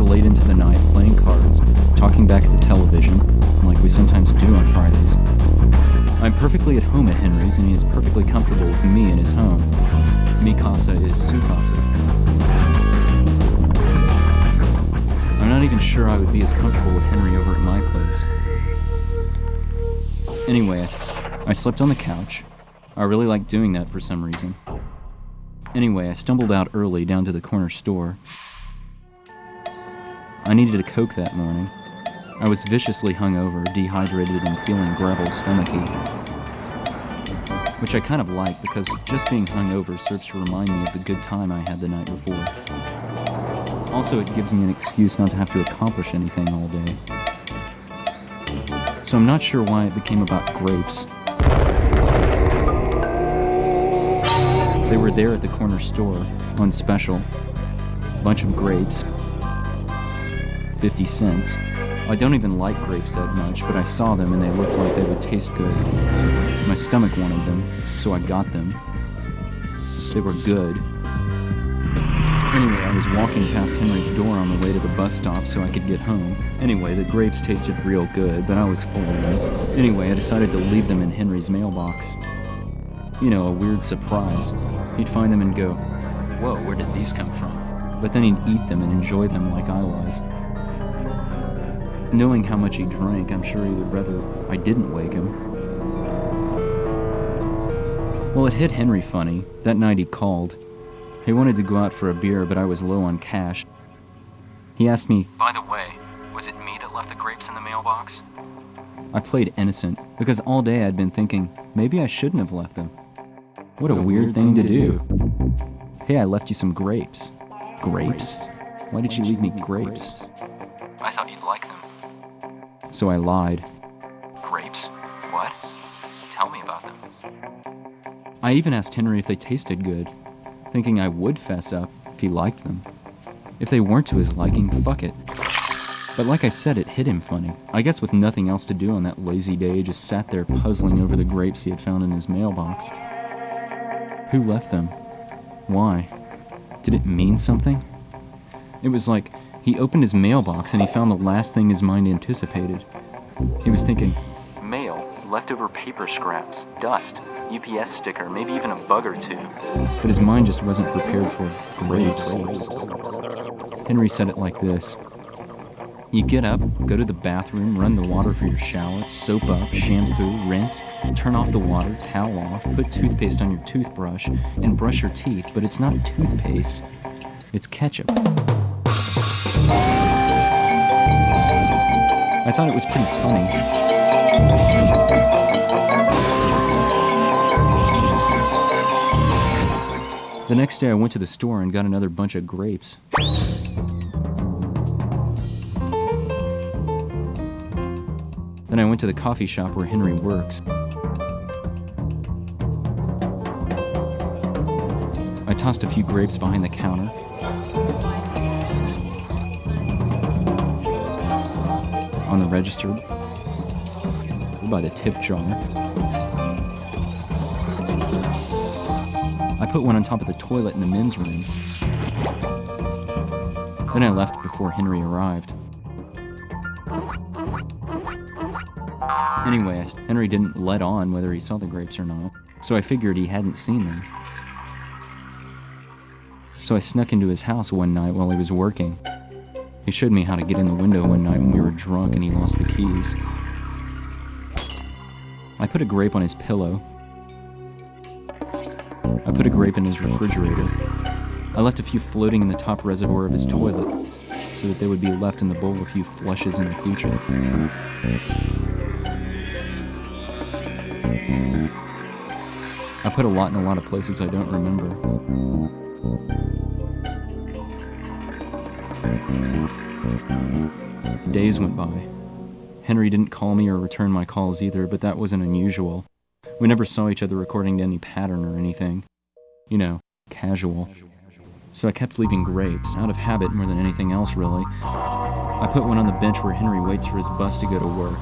late into the night, playing cards, talking back at the television, like we sometimes do on Fridays. I'm perfectly at home at Henry's, and he is perfectly comfortable with me in his home. Mi casa is su casa. I'm not even sure I would be as comfortable with Henry over at my place. Anyway, I slept on the couch. I really like doing that for some reason. Anyway, I stumbled out early down to the corner store. I needed a Coke that morning. I was viciously hungover, dehydrated, and feeling gravel stomachy. Which I kind of like, because just being hungover serves to remind me of the good time I had the night before. Also, it gives me an excuse not to have to accomplish anything all day. So I'm not sure why it became about grapes. They were there at the corner store, on special. Bunch of grapes. 50 cents. I don't even like grapes that much, but I saw them and they looked like they would taste good. My stomach wanted them, so I got them. They were good. Anyway, I was walking past Henry's door on the way to the bus stop so I could get home. Anyway, the grapes tasted real good, but I was full of them. Anyway, I decided to leave them in Henry's mailbox. You know, a weird surprise. He'd find them and go, "Whoa, where did these come from?" But then he'd eat them and enjoy them like I was. Knowing how much he drank, I'm sure he would rather I didn't wake him. Well, it hit Henry funny. That night he called. He wanted to go out for a beer, but I was low on cash. He asked me, "By the way, was it me that left the grapes in the mailbox?" I played innocent, because all day I'd been thinking, maybe I shouldn't have left them. What a weird thing to do. "Hey, I left you some grapes." "Grapes? Why did you leave me grapes?" "I thought you'd like them." So I lied. "Grapes? What? Tell me about them." I even asked Henry if they tasted good, thinking I would fess up if he liked them. If they weren't to his liking, fuck it. But like I said, it hit him funny. I guess with nothing else to do on that lazy day, he just sat there puzzling over the grapes he had found in his mailbox. Who left them? Why? Did it mean something? It was like he opened his mailbox and he found the last thing his mind anticipated. He was thinking, mail, leftover paper scraps, dust, UPS sticker, maybe even a bug or two. But his mind just wasn't prepared for grapes. Henry said it like this. You get up, go to the bathroom, run the water for your shower, soap up, shampoo, rinse, turn off the water, towel off, put toothpaste on your toothbrush, and brush your teeth, but it's not toothpaste, it's ketchup. I thought it was pretty funny. The next day I went to the store and got another bunch of grapes. Then I went to the coffee shop where Henry works. I tossed a few grapes behind the counter. On the register, by the tip jar. I put one on top of the toilet in the men's room. Then I left before Henry arrived. Anyway, Henry didn't let on whether he saw the grapes or not, so I figured he hadn't seen them. So I snuck into his house one night while he was working. He showed me how to get in the window one night when we were drunk and he lost the keys. I put a grape on his pillow. I put a grape in his refrigerator. I left a few floating in the top reservoir of his toilet so that they would be left in the bowl a few flushes in the future. I put a lot in a lot of places I don't remember. Days went by. Henry didn't call me or return my calls either, but that wasn't unusual. We never saw each other according to any pattern or anything. You know, casual. So I kept leaving grapes, out of habit more than anything else really. I put one on the bench where Henry waits for his bus to go to work.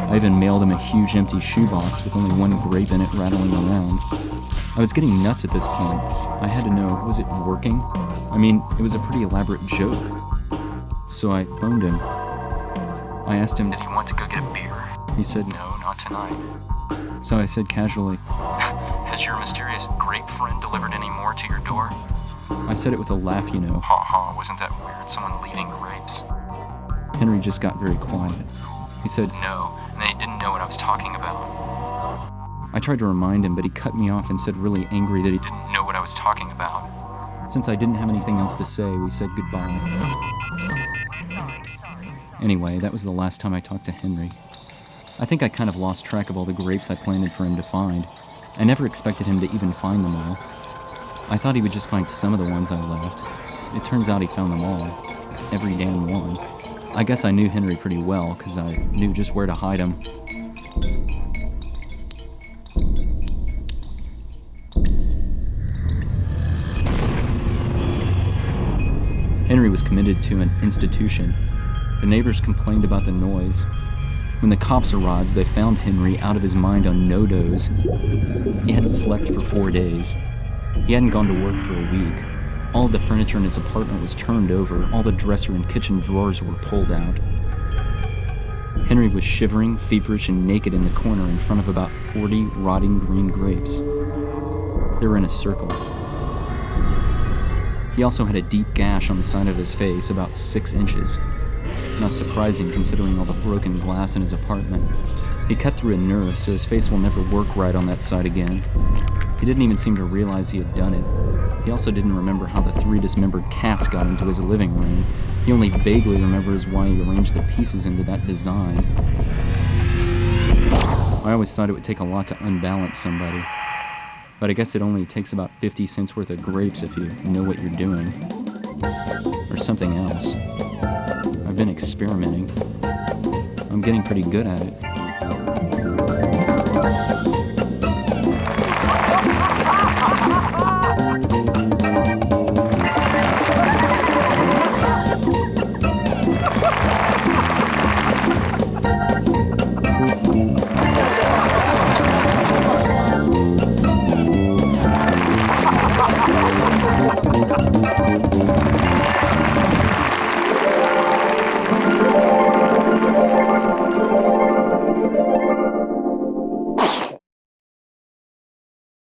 I even mailed him a huge empty shoebox with only one grape in it rattling around. I was getting nuts at this point. I had to know, was it working? I mean, it was a pretty elaborate joke. So I phoned him. I asked him, did he want to go get a beer? He said, no, not tonight. So I said casually, has your mysterious grape friend delivered any more to your door? I said it with a laugh, you know. Ha ha, wasn't that weird, someone leaving grapes? Henry just got very quiet. He said, no, and they didn't know what I was talking about. I tried to remind him, but he cut me off and said really angry that he didn't know what I was talking about. Since I didn't have anything else to say, we said goodbye. Anyway, that was the last time I talked to Henry. I think I kind of lost track of all the grapes I planned for him to find. I never expected him to even find them all. I thought he would just find some of the ones I left. It turns out he found them all. Every damn one. I guess I knew Henry pretty well, because I knew just where to hide him. Henry was committed to an institution. The neighbors complained about the noise. When the cops arrived, they found Henry out of his mind on no-dose. He hadn't slept for 4 days. He hadn't gone to work for a week. All of the furniture in his apartment was turned over. All the dresser and kitchen drawers were pulled out. Henry was shivering, feverish, and naked in the corner in front of about 40 rotting green grapes. They were in a circle. He also had a deep gash on the side of his face, about 6 inches. Not surprising considering all the broken glass in his apartment. He cut through a nerve, so his face will never work right on that side again. He didn't even seem to realize he had done it. He also didn't remember how the 3 dismembered cats got into his living room. He only vaguely remembers why he arranged the pieces into that design. I always thought it would take a lot to unbalance somebody. But I guess it only takes about 50 cents worth of grapes if you know what you're doing. Or something else. I've been experimenting. I'm getting pretty good at it.